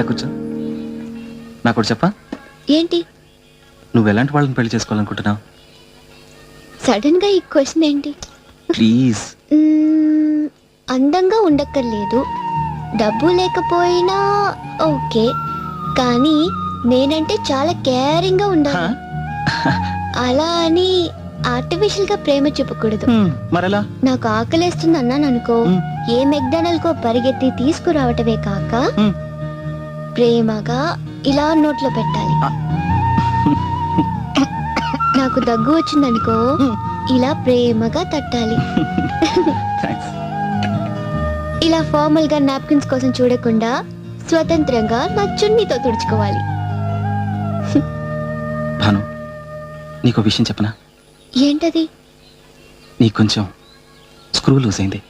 ఇలా కూర్చో. నాకు ఒకటి చెప్పా? ఏంటి? నువ్వు ఎలాంటి వాళ్ళని పెళ్లి చేసుకోవాలనుకుంటున్నావు? సడన్ గా ఈ క్వశ్చన్ ఏంటి? ప్లీజ్. అందంగా ఉండక్కర్లేదు, డబ్బు లేకపోయినా ఓకే, కానీ నేనంటే చాలా కేరింగ్ గా ఉండాలి. అలా అని ఆర్టిఫిషియల్ గా ప్రేమ చూపకూడదు. మరెలా? నాకు ఆకలేస్తుంది అన్నాను అనుకో, ఏ మెక్డానల్డ్ కో పరిగెత్తి తీసుకురావటమే కాక ప్రేమగా ఇలా నోట్లో పెట్టాలి. నాకు దగ్గు వచ్చిందనుకో, ఇలా ప్రేమగా తట్టాలి. ఇలా ఫార్మల్ గా నాప్కిన్స్ కోసం చూడకుండా స్వతంత్రంగా నా చున్నీతో తుడుచుకోవాలి. భాను, నీకు విషయం చెప్పనా? ఏంటది? నీకు కొంచెం స్క్రూ లూజ్ అయింది.